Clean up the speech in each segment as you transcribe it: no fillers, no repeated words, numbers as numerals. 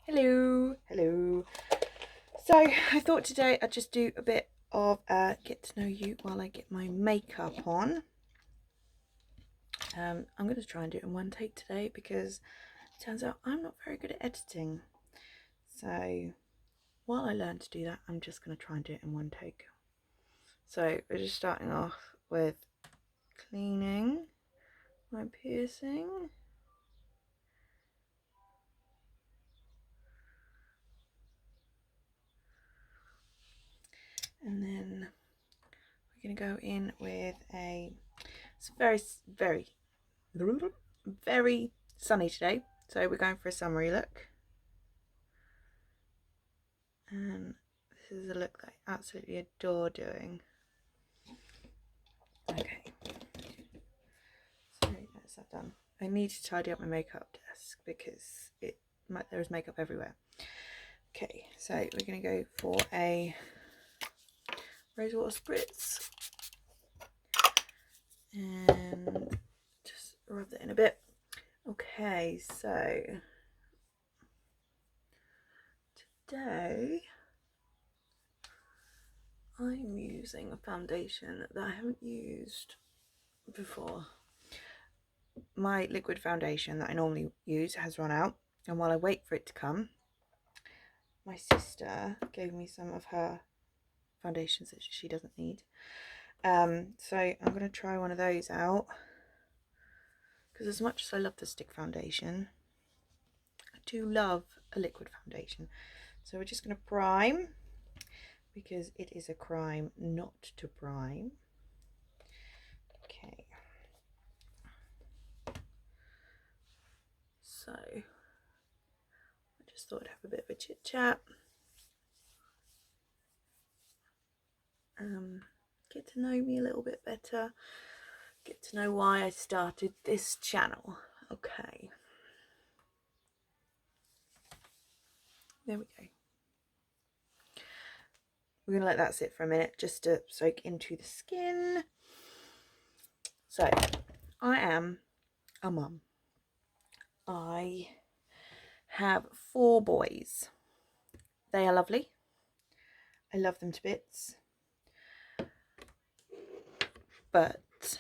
Hello. So I thought today I'd just do a bit of get to know you while I get my makeup on. I'm going to try and do it in one take today because it turns out I'm not very good at editing. So while I learn to do that, I'm just going to try and do it in one take. So we're just starting off with cleaning my piercing. And then we're going to go in with it's very sunny today, so we're going for a summery look. And this is a look that I absolutely adore doing. Okay, so that's that done. I need to tidy up my makeup desk because there is makeup everywhere. Okay, so we're going to go for a rosewater spritz and just rub that in a bit. Okay, so today I'm using a foundation that I haven't used before. My liquid foundation that I normally use has run out, and while I wait for it to come, my sister gave me some of her foundations that she doesn't need. So I'm going to try one of those out because as much as I love the stick foundation, I do love a liquid foundation. So we're just going to prime because it is a crime not to prime. Okay. So I just thought I'd have a bit of a chit chat. Get to know me a little bit better. Get to know why I started this channel. Okay. There we go. We're going to let that sit for a minute just to soak into the skin. So, I am a mum. I have 4 boys. They are lovely. I love them to bits. But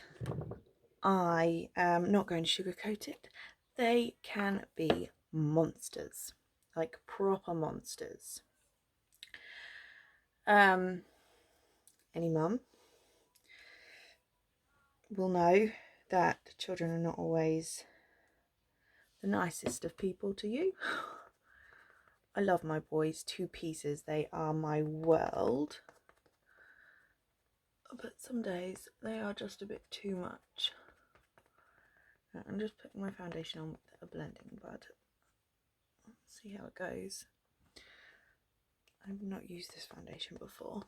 I am not going to sugarcoat it. They can be monsters. Like proper monsters. Any mum will know that children are not always the nicest of people to you. I love my boys to pieces. They are my world. But some days they are just a bit too much. I'm just putting my foundation on with a blending bud. Let's see how it goes. I've not used this foundation before.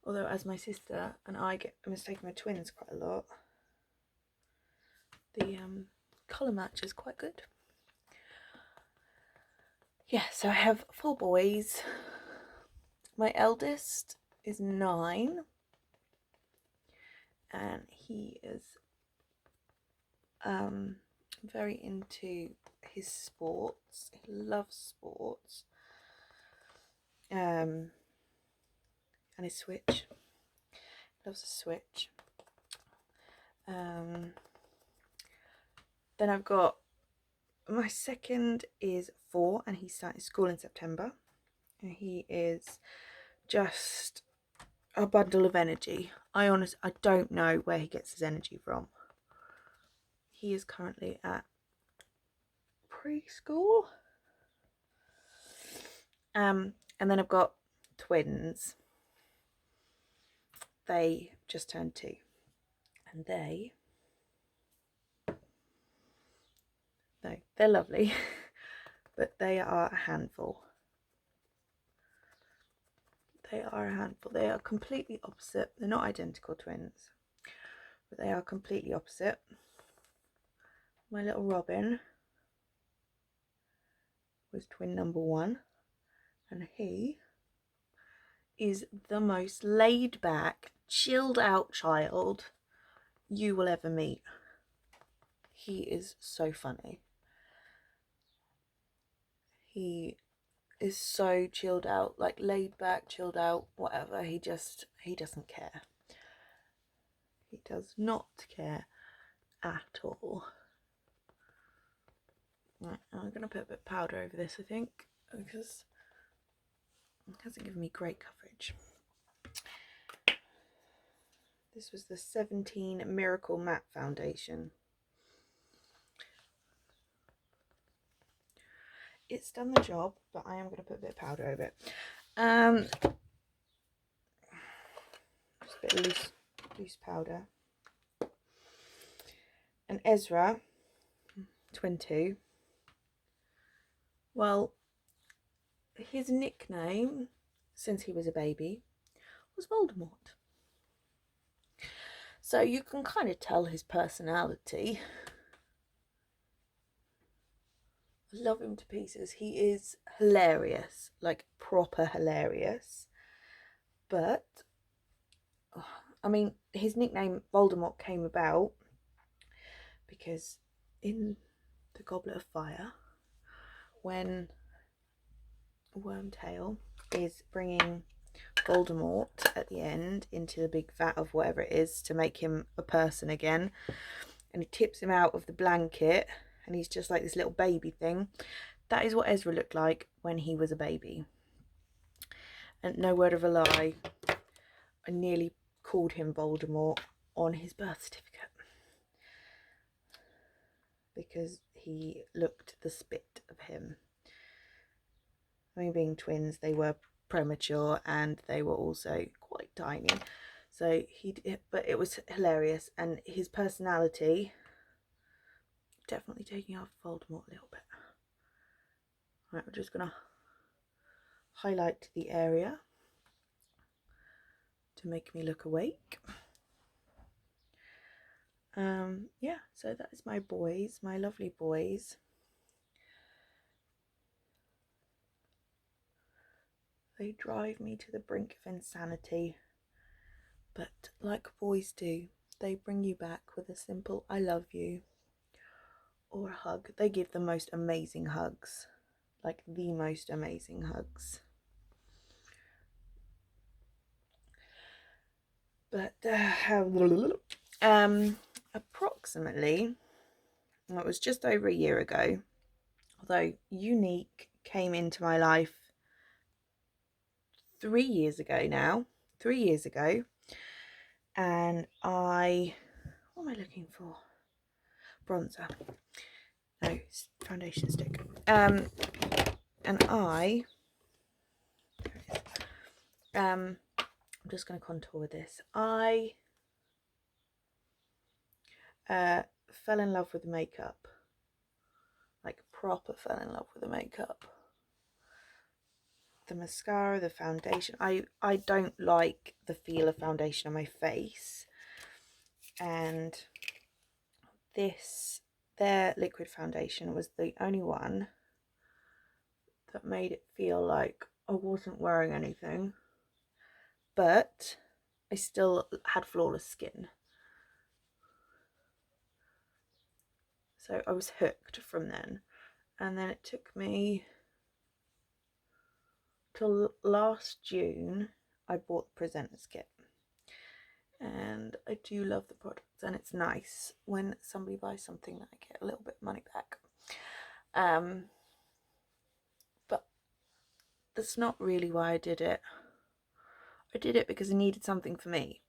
Although as my sister and I get mistaken for twins quite a lot, the colour match is quite good. Yeah, so I have 4 boys. My eldest is 9 and he is very into his sports. He loves sports. And his Switch. Loves a Switch. Then I've got my second is 4 and he's starting school in September. And he is just a bundle of energy. I don't know where he gets his energy from. He is currently at preschool. And then I've got twins. They just turned 2. And they're lovely. But they are a handful. They are a handful. They are completely opposite. They're not identical twins, but they are completely opposite. My little Robin was twin number 1, and he is the most laid back, chilled out child you will ever meet. He is so funny. He is so chilled out, like laid back, chilled out, whatever. He doesn't care. He does not care at all. Right, I'm going to put a bit of powder over this, I think, because it hasn't given me great coverage. This was the 17 Miracle Matte Foundation. It's done the job, but I am going to put a bit of powder over it. Just a bit of loose powder. And Ezra, twin 2. Well, his nickname, since he was a baby, was Voldemort. So you can kind of tell his personality. I love him to pieces. He is hilarious, like proper hilarious. But, I mean, his nickname Voldemort came about because in the Goblet of Fire, when Wormtail is bringing Voldemort at the end into the big vat of whatever it is to make him a person again, and he tips him out of the blanket and he's just like this little baby thing. That is what Ezra looked like when he was a baby. And no word of a lie, I nearly called him Voldemort on his birth certificate because he looked the spit of him. I mean, being twins, they were premature and they were also quite tiny, so but it was hilarious, and his personality definitely taking off Voldemort a little bit. Right, we're just gonna highlight the area to make me look awake. Yeah, so that is my boys, my lovely boys. They drive me to the brink of insanity, but like boys do, they bring you back with a simple I love you or a hug. They give the most amazing hugs, like the most amazing hugs. But approximately, it was just over a year ago, although Younique came into my life 3 years ago now. 3 years ago. And what am I looking for? Bronzer. No, foundation stick. And I'm just going to contour with this. I fell in love with the makeup. Like proper fell in love with the makeup. The mascara, the foundation. I don't like the feel of foundation on my face. And their liquid foundation was the only one that made it feel like I wasn't wearing anything, but I still had flawless skin. So I was hooked from then. And then it took me till last June I bought the presenter's kit. And I do love the products, and it's nice when somebody buys something that I get a little bit of money back. But that's not really why I did it. I did it because I needed something for me.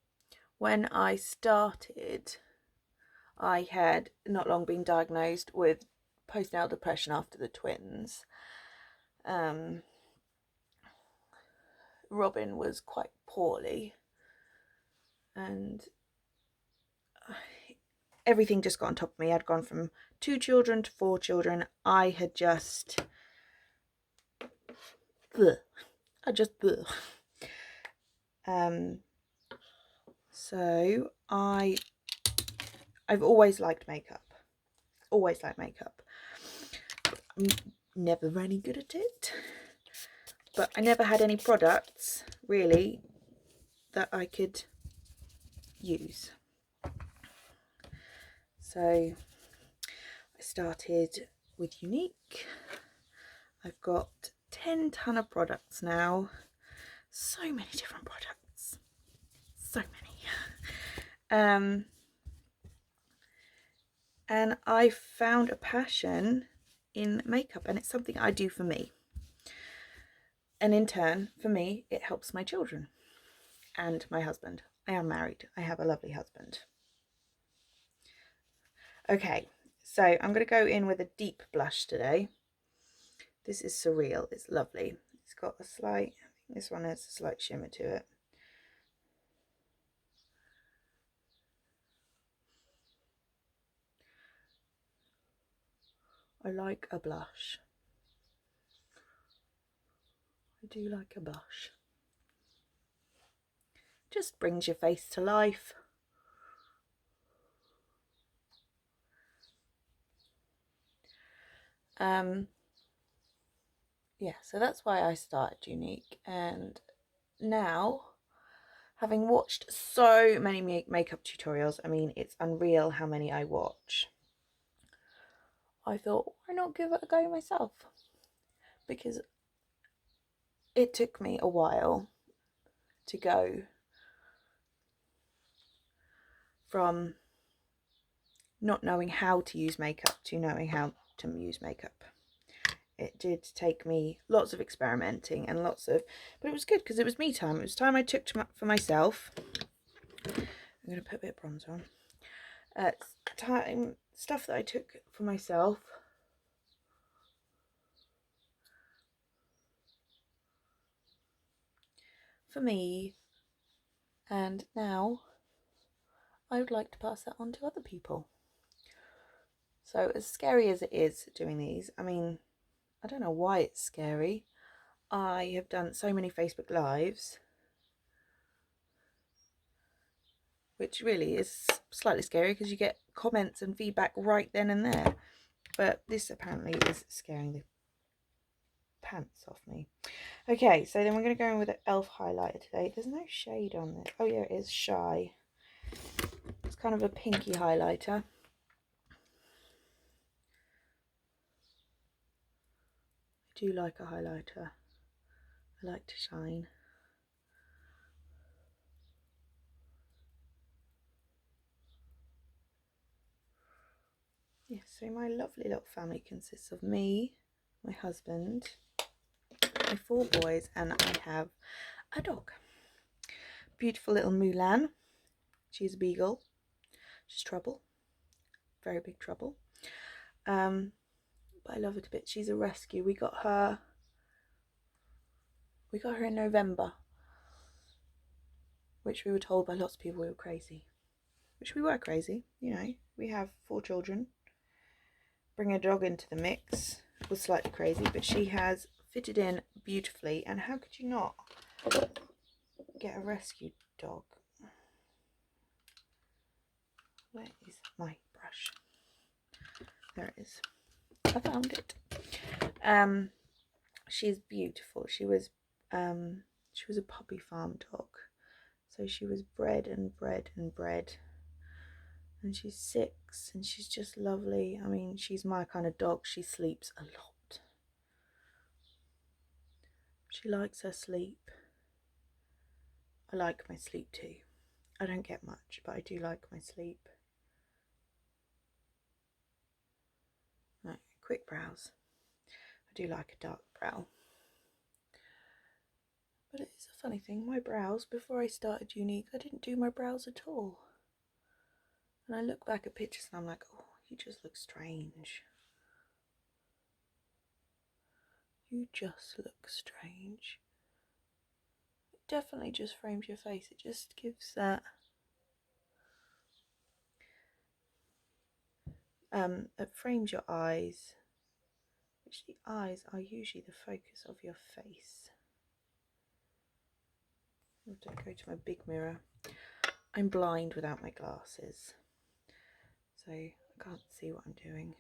When I started, I had not long been diagnosed with postnatal depression after the twins. Robin was quite poorly, and everything just got on top of me. I'd gone from 2 children to 4 children. I had just so I've always liked makeup. Always liked makeup. I'm never really good at it. But I never had any products really that I could use. So I started with Younique. I've got 10 ton of products now. So many different products. So many. And I found a passion in makeup, and it's something I do for me. And in turn, for me, it helps my children and my husband. I am married. I have a lovely husband. Okay, so I'm going to go in with a deep blush today. This is Surreal. It's lovely. It's got a slight, I think this one has a slight shimmer to it. I like a blush. I do like a blush. Just brings your face to life. Yeah, so that's why I started Younique, and now, having watched so many makeup tutorials, I mean, it's unreal how many I watch, I thought, why not give it a go myself? Because it took me a while to go from not knowing how to use makeup to knowing how to use makeup. It did take me lots of experimenting and but it was good because it was me time. It was time I took for myself. I'm going to put a bit of bronzer on. Stuff that I took for myself. For me. And now I would like to pass that on to other people. So as scary as it is doing these, I mean, I don't know why it's scary. I have done so many Facebook Lives, which really is slightly scary because you get comments and feedback right then and there. But this apparently is scaring the pants off me. Okay, so then we're going to go in with an E.L.F highlighter today. There's no shade on this. Oh yeah, it is Shy. It's kind of a pinky highlighter. I do like a highlighter. I like to shine. Yes, so my lovely little family consists of me, my husband, my 4 boys, and I have a dog. Beautiful little Mulan. She's a beagle. She's trouble. Very big trouble. But I love her a bit. She's a rescue. We got her in November, which we were told by lots of people we were crazy. Which we were crazy, you know. We have 4 children. Bring a dog into the mix was slightly crazy, but she has fitted in beautifully. And how could you not get a rescue dog? Where is my brush? There it is. I found it. She's beautiful. She was a puppy farm dog, so she was bred and bred and bred, and she's 6 and she's just lovely. I mean, she's my kind of dog. She sleeps a lot. She likes her sleep. I like my sleep too. I don't get much, but I do like my sleep. Right, quick brows. I do like a dark brow. But it's a funny thing, my brows, before I started Younique, I didn't do my brows at all. And I look back at pictures and I'm like, oh, you just look strange. You just look strange. It definitely just frames your face. It just gives that it frames your eyes, which the eyes are usually the focus of your face. I have to go to my big mirror. I'm blind without my glasses, so I can't see what I'm doing.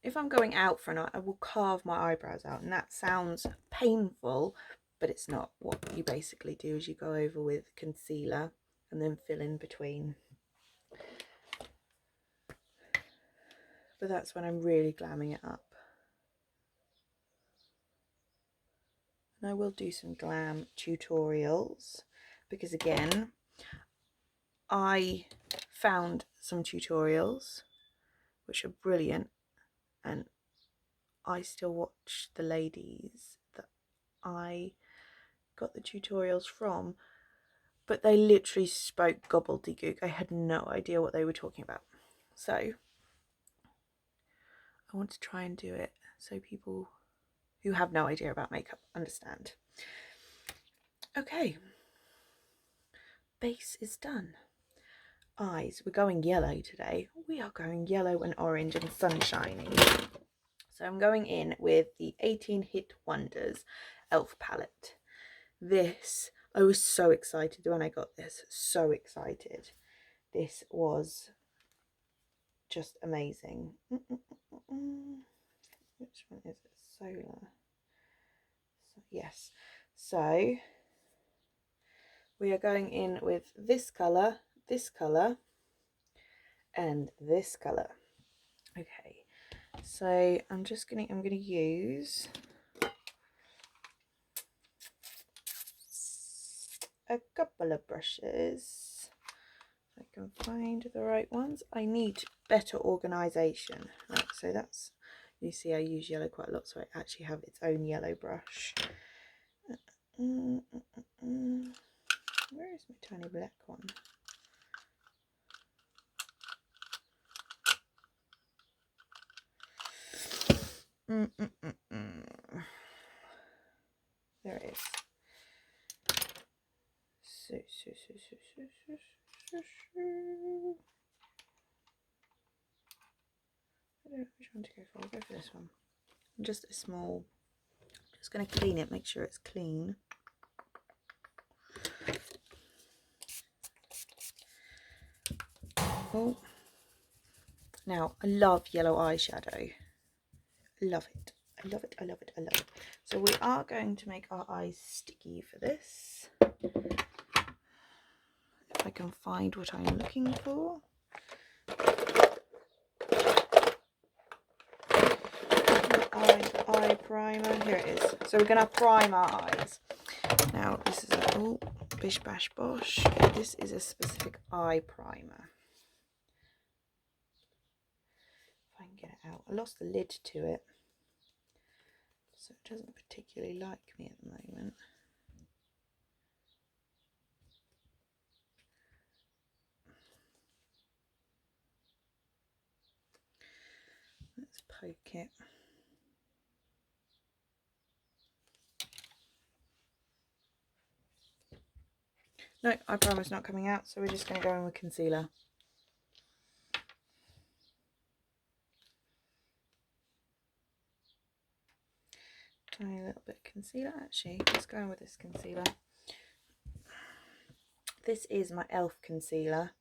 If I'm going out for a night, I will carve my eyebrows out, and that sounds painful, but it's not. What you basically do is you go over with concealer and then fill in between. But that's when I'm really glamming it up. And I will do some glam tutorials because, again, I found some tutorials which are brilliant, and I still watch the ladies that I got the tutorials from, but they literally spoke gobbledygook. I had no idea what they were talking about. So I want to try and do it so people who have no idea about makeup understand. Okay, base is done. Eyes, we're going yellow today. We are going yellow and orange and sunshining. So I'm going in with the 18 Hit Wonders E.L.F palette. This, I was so excited when I got this, so excited. This was just amazing. Which one is it? Solar. Yes. So we are going in with this colour, and this colour. Okay. So I'm gonna use a couple of brushes. If I can find the right ones. I need better organisation. Right, so that's, you see I use yellow quite a lot, so I actually have its own yellow brush. Where is my tiny black one? There it is. I don't know which one to go for. I'll go for this one. Just a small. Just going to clean it, make sure it's clean. Oh. Now, I love yellow eyeshadow. Love it. I love it. I love it. I love it. So we are going to make our eyes sticky for this. If I can find what I'm looking for. Eye primer. Here it is. So we're going to prime our eyes. Now, this is a, oh, bish bash bosh. This is a specific eye primer. If I can get it out. I lost the lid to it, so it doesn't particularly like me at the moment. Let's poke it. No, eye primer's not coming out, so we're just going to go in with concealer. Tiny little bit of concealer, actually. Let's go in with this concealer. This is my E.L.F concealer.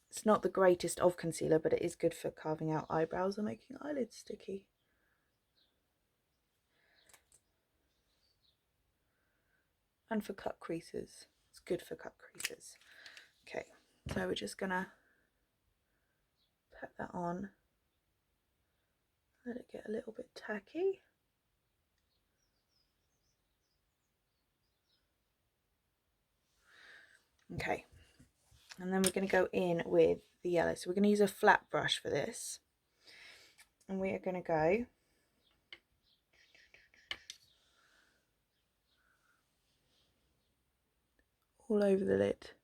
It's not the greatest of concealer, but it is good for carving out eyebrows and making eyelids sticky. And for cut creases. It's good for cut creases. Okay, so we're just gonna put that on. Let it get a little bit tacky. Okay, and then we're going to go in with the yellow. So we're going to use a flat brush for this. And we are going to go all over the lid.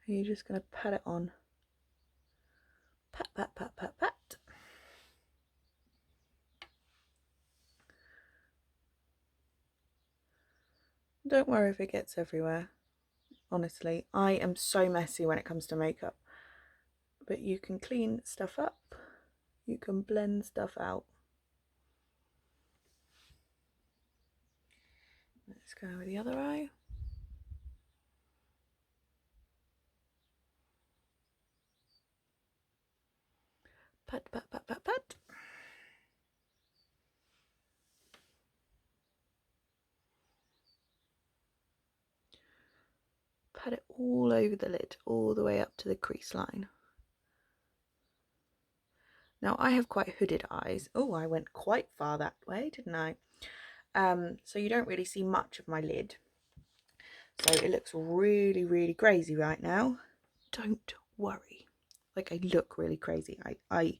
And you're just going to pat it on. Pat, pat, pat, pat, pat. Don't worry if it gets everywhere. Honestly, I am so messy when it comes to makeup. But you can clean stuff up. You can blend stuff out. Let's go with the other eye. Pat, pat, pat, pat, pat. pat it all over the lid, all the way up to the crease line. Now I have quite hooded eyes. Oh, I went quite far that way, didn't I? So you don't really see much of my lid. So it looks really, really crazy right now. Don't worry. Like, I look really crazy. I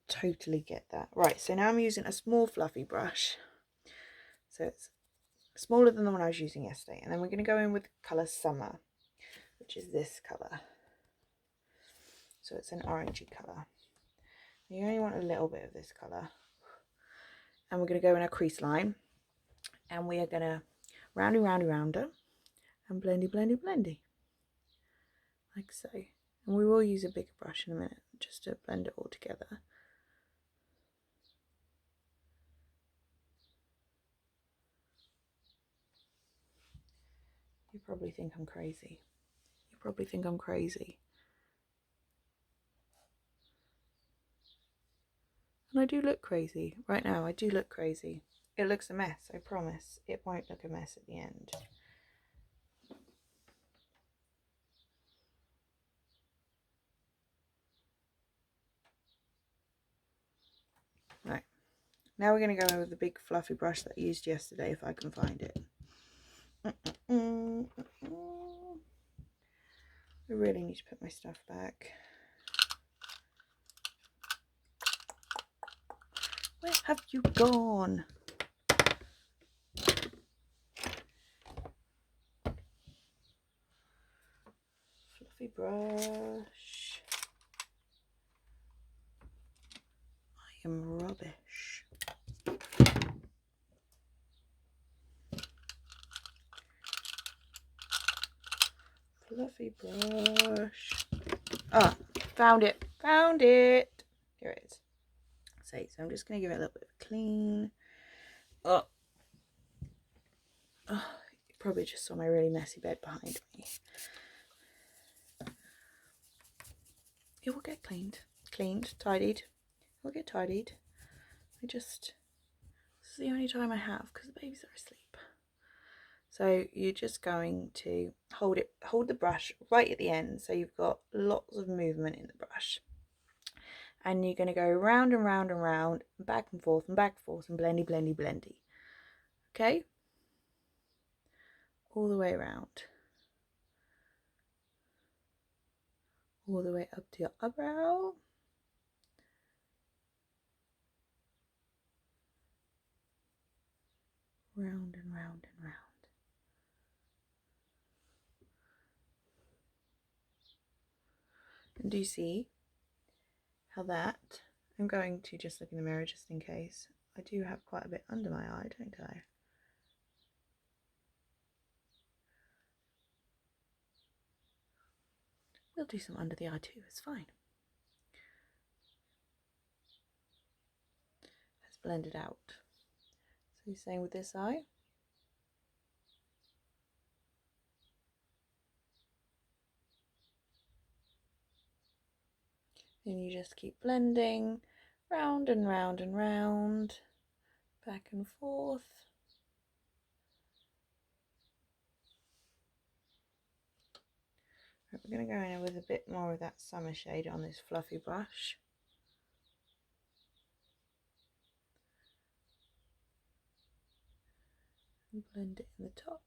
totally get that. Right, so now I'm using a small fluffy brush. So it's smaller than the one I was using yesterday. And then we're going to go in with the colour Summer, which is this colour. So it's an orangey colour. You only want a little bit of this colour. And we're going to go in our crease line. And we are going to roundy, roundy, rounder. And blendy, blendy, blendy. Like so. And we will use a bigger brush in a minute, just to blend it all together. You probably think I'm crazy. You probably think I'm crazy. And I do look crazy. Right now, I do look crazy. It looks a mess, I promise. It won't look a mess at the end. Right. Now we're going to go in with the big fluffy brush that I used yesterday, if I can find it. I really need to put my stuff back. Where have you gone? Fluffy brush. I am rubbish. Fluffy brush. Ah, found it. Found it. Here it is. So I'm just going to give it a little bit of a clean. Oh, you probably just saw my really messy bed behind me. It will get cleaned, tidied. It will get tidied. This is the only time I have because the babies are asleep. So you're just going to hold the brush right at the end, so you've got lots of movement in the brush. And you're going to go round and round and round, back and forth and back and forth, and blendy, blendy, blendy. Okay? All the way around. All the way up to your eyebrow. Round and round and round. And do you see how that, I'm going to just look in the mirror just in case. I do have quite a bit under my eye, don't I? We'll do some under the eye too, it's fine. Let's blend it out. So same with this eye. And you just keep blending round and round and round, back and forth. Right, we're going to go in with a bit more of that summer shade on this fluffy brush. And blend it in the top.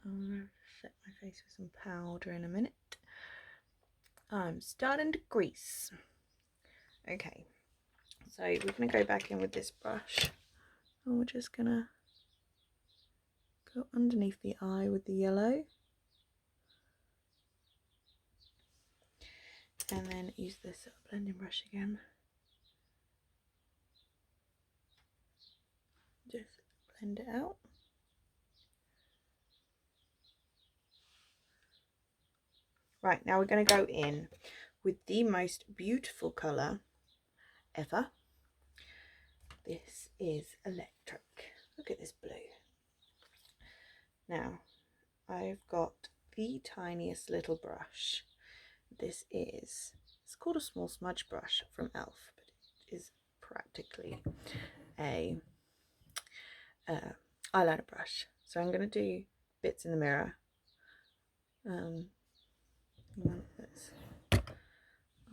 I'm going to set my face with some powder in a minute. I'm starting to grease. Okay, so we're going to go back in with this brush. And we're just going to go underneath the eye with the yellow. And then use this blending brush again. Just blend it out. Right, now we're going to go in with the most beautiful colour ever. This is electric. Look at this blue. Now, I've got the tiniest little brush. It's called a small smudge brush from E.L.F, but it is practically a eyeliner brush. So I'm going to do bits in the mirror. Oh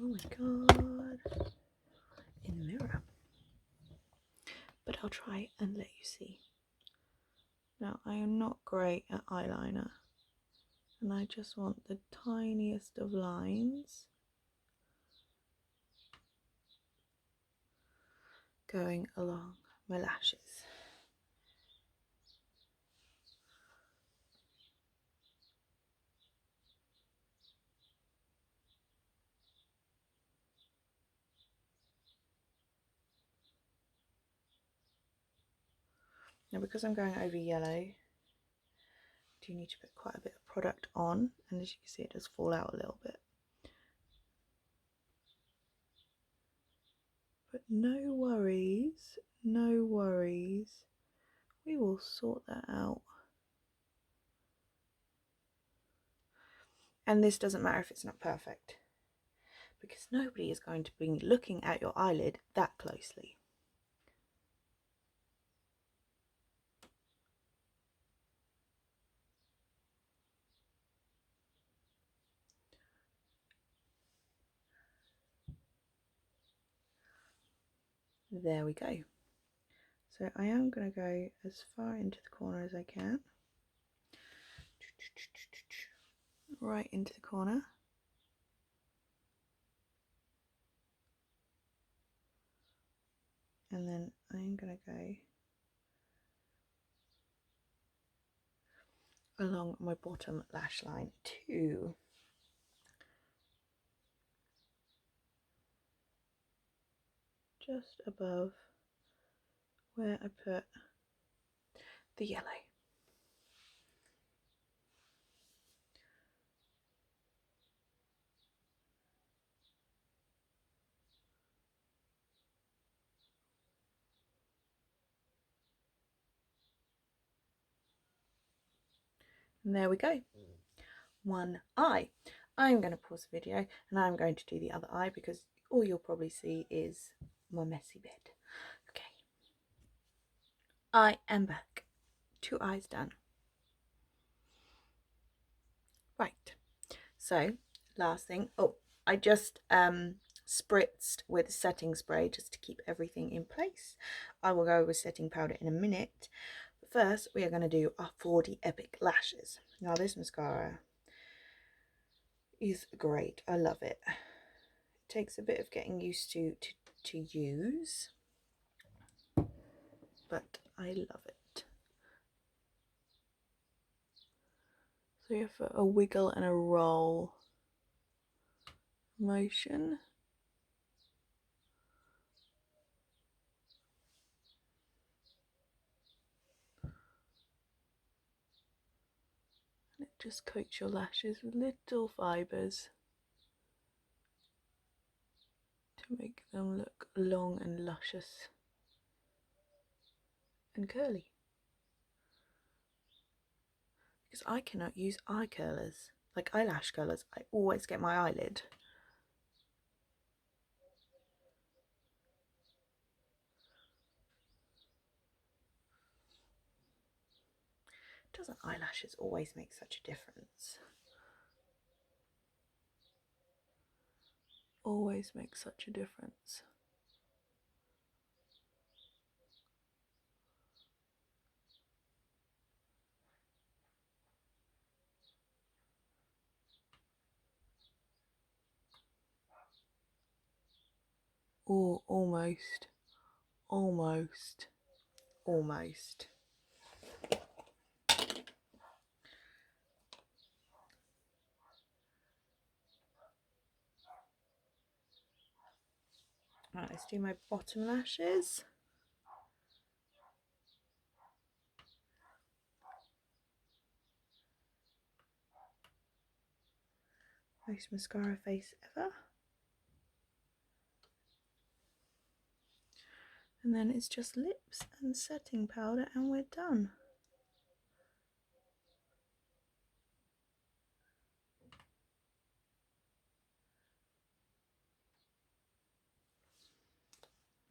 my god, in the mirror. But I'll try and let you see. Now, I am not great at eyeliner, and I just want the tiniest of lines going along my lashes. Now, because I'm going over yellow, I do need to put quite a bit of product on, and as you can see, it does fall out a little bit. But no worries, no worries. We will sort that out. And this doesn't matter if it's not perfect, because nobody is going to be looking at your eyelid that closely. There we go. So I am going to go as far into the corner as I can. Right into the corner. And then I'm going to go along my bottom lash line too. Just above where I put the yellow. And there we go. One eye. I'm going to pause the video and I'm going to do the other eye because all you'll probably see is my messy bed. Okay. I am back. 2 eyes done. Right. So, last thing. Oh, I just spritzed with setting spray just to keep everything in place. I will go with setting powder in a minute. But first, we are going to do our 4D Epic Lashes. Now, this mascara is great. I love it. It takes a bit of getting used to use, but I love it. So you have a wiggle and a roll motion. And it just coats your lashes with little fibres to make them look long and luscious and curly. Because I cannot use eye curlers, like eyelash curlers. I always get my eyelid. Doesn't eyelashes always make such a difference? Always make such a difference. Oh, almost. Almost. Almost. Right, let's do my bottom lashes. Most mascara face ever. And then it's just lips and setting powder and we're done.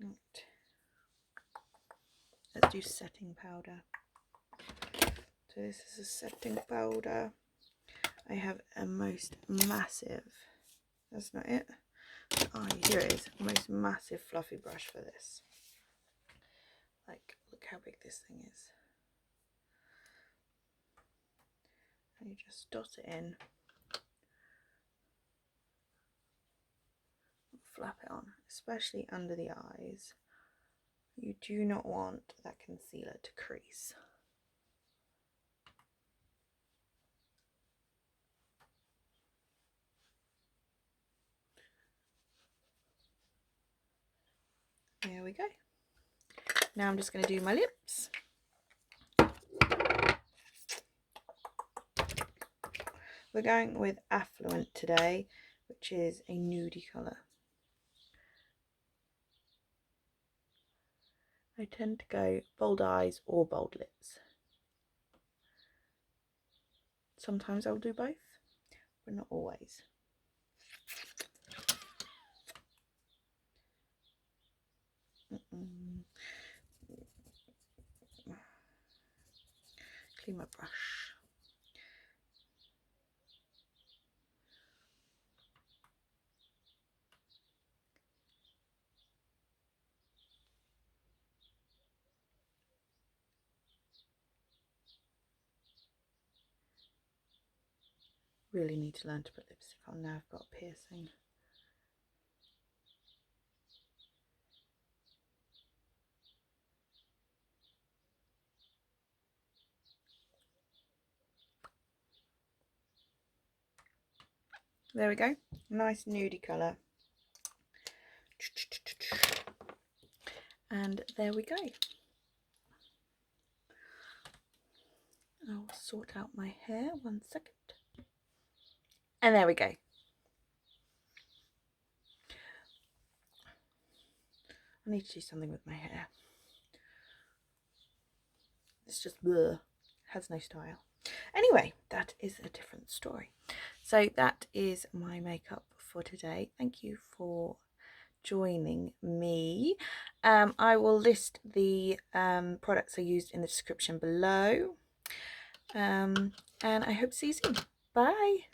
Right. Let's do setting powder. So this is a setting powder. I have a most massive, that's not it. Oh, here it is. Most massive fluffy brush for this. Like, look how big this thing is. And you just dot it in, flap it on, especially under the eyes. You do not want that concealer to crease. There we go. Now I'm just going to do my lips. We're going with Affluent today, which is a nudie colour. I tend to go bold eyes or bold lips. Sometimes I'll do both, but not always. Clean my brush. Really need to learn to put lipstick on now I've got a piercing. There we go, nice nudie colour. And there we go. I'll sort out my hair, 1 second. And there we go. I need to do something with my hair. It's just bleh, has no style. Anyway, that is a different story. So that is my makeup for today. Thank you for joining me. I will list the products I used in the description below. And I hope to see you soon. Bye.